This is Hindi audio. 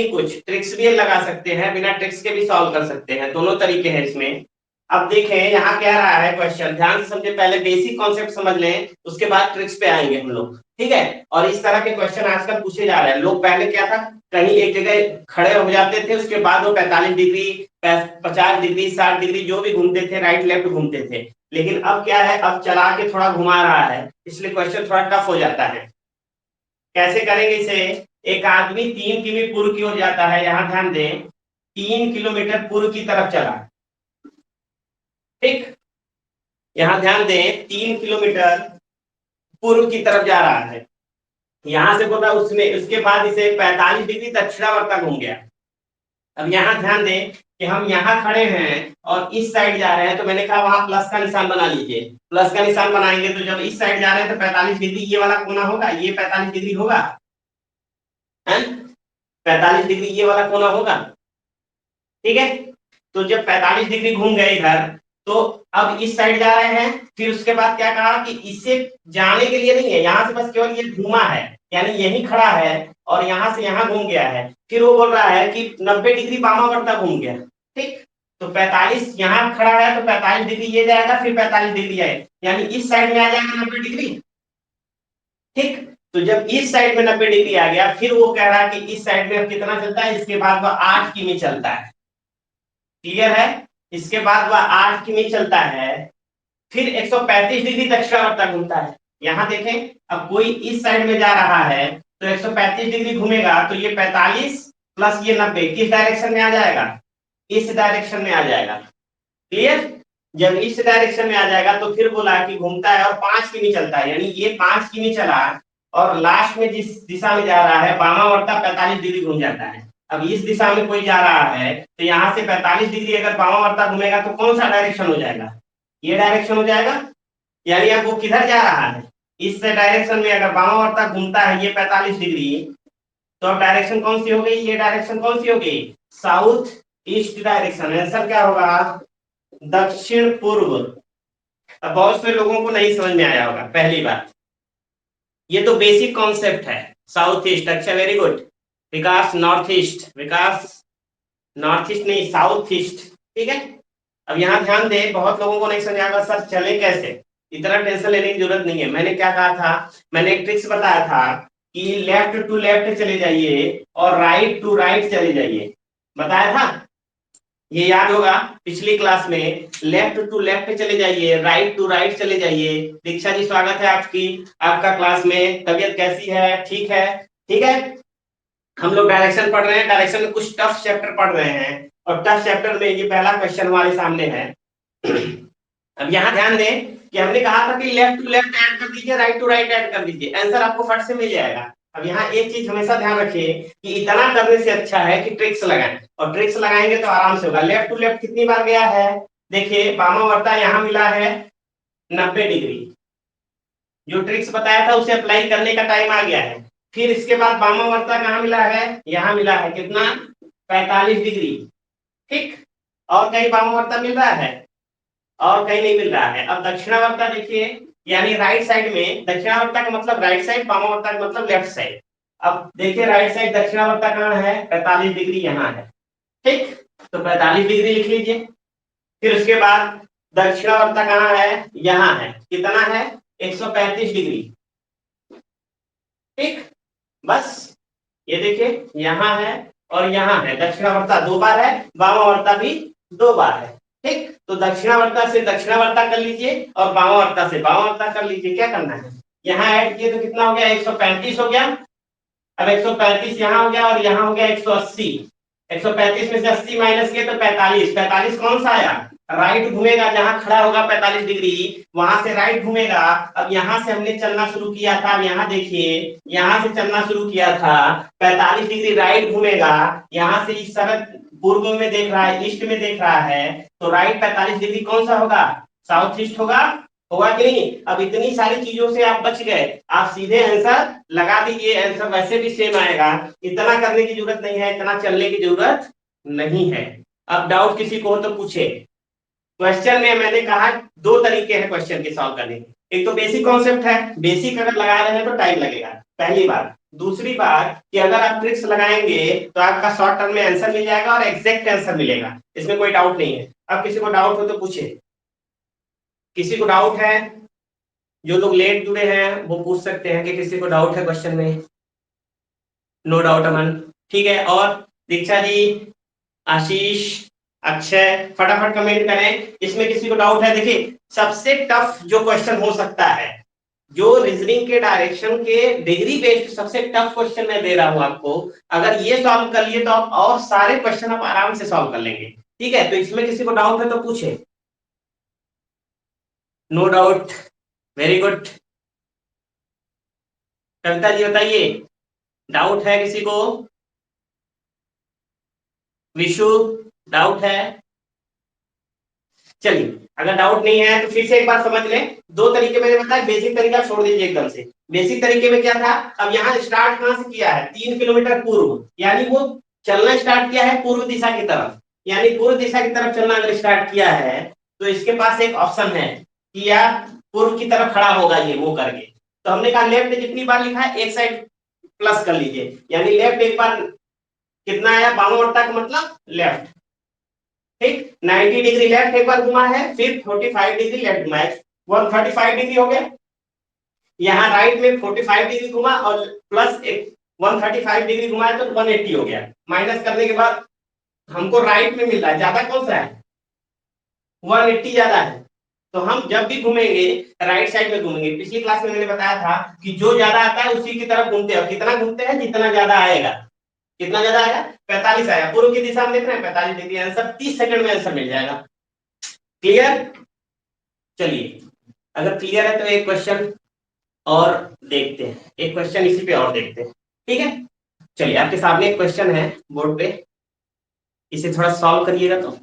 कुछ ट्रिक्स भी लगा सकते हैं, बिना ट्रिक्स के भी सॉल्व कर सकते हैं, दोनों तरीके हैं इसमें। अब देखें यहाँ क्या रहा है क्वेश्चन, ध्यान से समझे, पहले बेसिक कॉन्सेप्ट समझ लें, उसके बाद ट्रिक्स पे आएंगे हम लोग, ठीक है। और इस तरह के क्वेश्चन आजकल पूछे जा रहे हैं। लोग पहले क्या था, कहीं एक जगह खड़े हो जाते थे, उसके बाद वो 45 डिग्री 50 डिग्री 60 डिग्री जो भी घूमते थे, राइट लेफ्ट घूमते थे। लेकिन अब क्या है, अब चला के थोड़ा घुमा रहा है, इसलिए क्वेश्चन थोड़ा टफ हो जाता है। कैसे करेंगे इसे, एक आदमी 3 किमी पूर्व की ओर जाता है, यहां ध्यान दें, 3 किलोमीटर पूर्व की तरफ चला, ठीक। यहां ध्यान दें, 3 किलोमीटर पूर्व की तरफ जा रहा है, यहां से बोला उसने, उसके बाद इसे 45 डिग्री दक्षिणावर्त घूम गया। अब यहाँ ध्यान दें कि हम यहाँ खड़े हैं और इस साइड जा रहे हैं, तो मैंने कहा वहां प्लस का निशान बना लीजिए। प्लस का निशान बनाएंगे तो जब इस साइड जा रहे हैं तो 45 डिग्री ये वाला कोना होगा, ये 45 डिग्री होगा, है 45 डिग्री ये वाला कोना होगा, ठीक है। तो जब 45 डिग्री घूम गए इधर, तो अब इस साइड जा रहे हैं, फिर उसके बाद क्या कहा कि इससे जाने के लिए नहीं है, यहाँ से बस केवल ये घूमा है, यानी यही खड़ा है और यहाँ से यहाँ घूम गया है। फिर वो बोल रहा है कि 90 डिग्री वामावर्त घूम गया, ठीक। तो 45 यहाँ खड़ा है तो 45 डिग्री ये जाएगा, फिर 45 डिग्री आए, यानी इस साइड में आ जाएगा 90 डिग्री, ठीक। तो जब इस साइड में 90 डिग्री आ गया, फिर वो कह रहा है कि इस साइड में अब कितना चलता है, इसके बाद वो 8 किमी चलता है, क्लियर है। इसके बाद वह 8 किमी चलता है, फिर 135 डिग्री दक्षिणावर्त घूमता है। यहां देखें, अब कोई इस साइड में जा रहा है तो 135 डिग्री घूमेगा, तो ये 45 प्लस ये 90 किस डायरेक्शन में आ जाएगा, इस डायरेक्शन में आ जाएगा, क्लियर। जब इस डायरेक्शन में आ जाएगा तो फिर बोला कि घूमता है और 5 किमी चलता है, यानी ये 5 किमी चला और लास्ट में जिस दिशा में जा रहा है वामावर्त 45 डिग्री घूम जाता है। अब इस दिशा में कोई जा रहा है तो यहाँ से 45 डिग्री अगर वामावर्त घूमेगा तो कौन सा डायरेक्शन हो जाएगा, ये डायरेक्शन हो जाएगा। यानी अब वो किधर जा रहा है, इस डायरेक्शन में अगर वामावर्त घूमता है ये 45 डिग्री, तो अब डायरेक्शन कौन सी हो गई, ये डायरेक्शन कौन सी हो गई, साउथ ईस्ट डायरेक्शन। आंसर क्या होगा, दक्षिण पूर्व। अब बहुत से लोगों को नहीं समझ में आया होगा पहली बार, ये तो बेसिक कॉन्सेप्ट है। साउथ ईस्ट, अच्छा वेरी गुड। विकास नॉर्थ ईस्ट, विकास नॉर्थ ईस्ट नहीं साउथ ईस्ट, ठीक है। अब यहाँ ध्यान दे, बहुत लोगों को नहीं समझ आएगा सर चले कैसे, इतना टेंशन लेने की जरूरत नहीं है। मैंने क्या कहा था, मैंने एक ट्रिक्स बताया था कि लेफ्ट टू लेफ्ट चले जाइए और राइट टू राइट चले जाइए, बताया था, ये याद होगा पिछली क्लास में। लेफ्ट टू लेफ्ट चले जाइए, राइट टू राइट चले जाइए। दीक्षा जी स्वागत है आपकी, आपका क्लास में, तबीयत कैसी है, ठीक है, ठीक है। हम लोग डायरेक्शन पढ़ रहे हैं, डायरेक्शन में कुछ टफ चैप्टर पढ़ रहे हैं, और टफ चैप्टर में ये पहला क्वेश्चन हमारे सामने है। अब यहाँ ध्यान दें कि हमने कहा था कि लेफ्ट टू लेफ्ट ऐड कर दीजिए, राइट टू राइट ऐड कर दीजिए, आंसर आपको फट से मिल जाएगा। अब यहाँ एक चीज हमेशा ध्यान रखिए कि इतना करने से अच्छा है कि ट्रिक्स लगाएं, और ट्रिक्स लगाएंगे तो आराम से होगा। लेफ्ट टू लेफ्ट कितनी बार गया है, देखिए वामावर्त यहाँ मिला है 90 डिग्री, जो ट्रिक्स बताया था उसे अप्लाई करने का टाइम आ गया है। फिर इसके बाद वामावर्त कहाँ मिला है, यहाँ मिला है कितना, 45 डिग्री, ठीक। और कहीं वामावर्त मिल रहा है, और कहीं नहीं मिल रहा है। अब दक्षिणावर्त देखिए, यानी राइट साइड में, दक्षिणावर्त का मतलब राइट साइड, वामावर्त का मतलब लेफ्ट साइड। अब देखिए राइट साइड दक्षिणावर्त कहाँ है, 45 डिग्री यहाँ है, ठीक। तो 45 डिग्री लिख लीजिए। फिर उसके बाद दक्षिणावर्त कहाँ है, यहाँ है, कितना है, 135 डिग्री, ठीक। बस ये देखिए यहाँ है और यहाँ है, दक्षिणावर्त 2 बार है, वामावर्त भी 2 बार है, ठीक। तो दक्षिणावर्त से दक्षिणावर्त कर लीजिए और वामावर्त से वामावर्त कर लीजिए। क्या करना है, यहाँ ऐड किए तो कितना हो गया, 135 हो गया। अब 135 यहाँ हो गया और यहाँ हो गया 180। 135 में से 80 माइनस किए तो 45, 45 कौन सा आया, राइट घूमेगा, जहां खड़ा होगा 45 डिग्री वहां से राइट घूमेगा। अब यहाँ से हमने चलना शुरू किया था, अब यहाँ देखिए, यहाँ से चलना शुरू किया था, 45 डिग्री राइट घूमेगा, यहाँ से इस सड़क पूर्व में देख रहा है, ईस्ट में देख रहा है, तो राइट 45 डिग्री कौन सा होगा, साउथ ईस्ट होगा, होगा कि नहीं। अब इतनी सारी चीजों से आप बच गए, आप सीधे आंसर लगा दीजिए, आंसर वैसे भी सेम आएगा, इतना करने की जरूरत नहीं है, इतना चलने की जरूरत नहीं है। अब डाउट किसी को हो तो पूछे। क्वेश्चन में मैंने कहा 2 तरीके हैं क्वेश्चन के सॉल्व करने के, एक तो बेसिक कॉन्सेप्ट है, बेसिक अगर लगा रहे हैं तो टाइम लगेगा पहली बार, दूसरी बात कि अगर आप ट्रिक्स लगाएंगे तो आपका शॉर्ट टर्म में आंसर मिल जाएगा और एग्जैक्ट आंसर मिलेगा, इसमें कोई डाउट नहीं है। अब किसी को डाउट हो तो पूछे, किसी को डाउट है? जो लोग लेट जुड़े हैं वो पूछ सकते हैं कि किसी को डाउट है क्वेश्चन में। नो डाउट अमन, ठीक है। और दीक्षा जी, आशीष, अक्षय, फटाफट कमेंट करें इसमें किसी को डाउट है। देखिए सबसे टफ जो क्वेश्चन हो सकता है, जो रीजनिंग के डायरेक्शन के डिग्री बेस्ड सबसे टफ क्वेश्चन मैं दे रहा हूं आपको, अगर ये सॉल्व कर लिए तो आप और सारे क्वेश्चन आप आराम से सॉल्व कर लेंगे। ठीक है, तो इसमें किसी को डाउट है तो पूछे। No doubt, very good. Kavita ji बताइए, डाउट है किसी को? विशु, डाउट है? चलिए, अगर डाउट नहीं है तो फिर से एक बार समझ लें। दो तरीके मैंने बताया, बेसिक तरीका छोड़ दीजिए एकदम से। बेसिक तरीके में क्या था, अब यहाँ स्टार्ट कहां से किया है, 3 किलोमीटर पूर्व, यानी वो चलना स्टार्ट किया है पूर्व दिशा की तरफ। यानी पूर्व दिशा की तरफ चलना अगर स्टार्ट किया है तो इसके पास एक ऑप्शन है कि या पूर्व की तरफ खड़ा होगा ये वो करके। तो हमने कहा लेफ्ट जितनी बार लिखा है एक साइड प्लस कर लीजिए, यानी लेफ्ट एक बार कितना आया, बामावर्ता का मतलब लेफ्ट। ठीक, 90 डिग्री लेफ्ट एक बार घुमा है, फिर 45 डिग्री लेफ्ट घुमा है, 135 डिग्री हो गया। यहाँ राइट में 45 डिग्री घुमा और प्लस एक 135 डिग्री घुमाया तो 180 हो गया। माइनस करने के बाद हमको राइट में मिल रहा है, ज्यादा कौन सा है, 180 ज्यादा है। तो हम जब भी घूमेंगे राइट साइड में घूमेंगे। पिछली क्लास में मैंने बताया था कि जो ज्यादा आता है उसी की तरफ घूमते हैं। कितना घूमते हैं, जितना ज्यादा आएगा। कितना ज्यादा आया, 45 आया, पूर्व की दिशा में देख रहे हैं 45 डिग्री, आंसर 30 सेकंड में आंसर मिल जाएगा। क्लियर? चलिए, अगर क्लियर है तो एक क्वेश्चन और देखते हैं, एक क्वेश्चन इसी पे और देखते हैं। ठीक है, चलिए आपके सामने एक क्वेश्चन है बोर्ड पे, इसे थोड़ा सॉल्व करिएगा तो।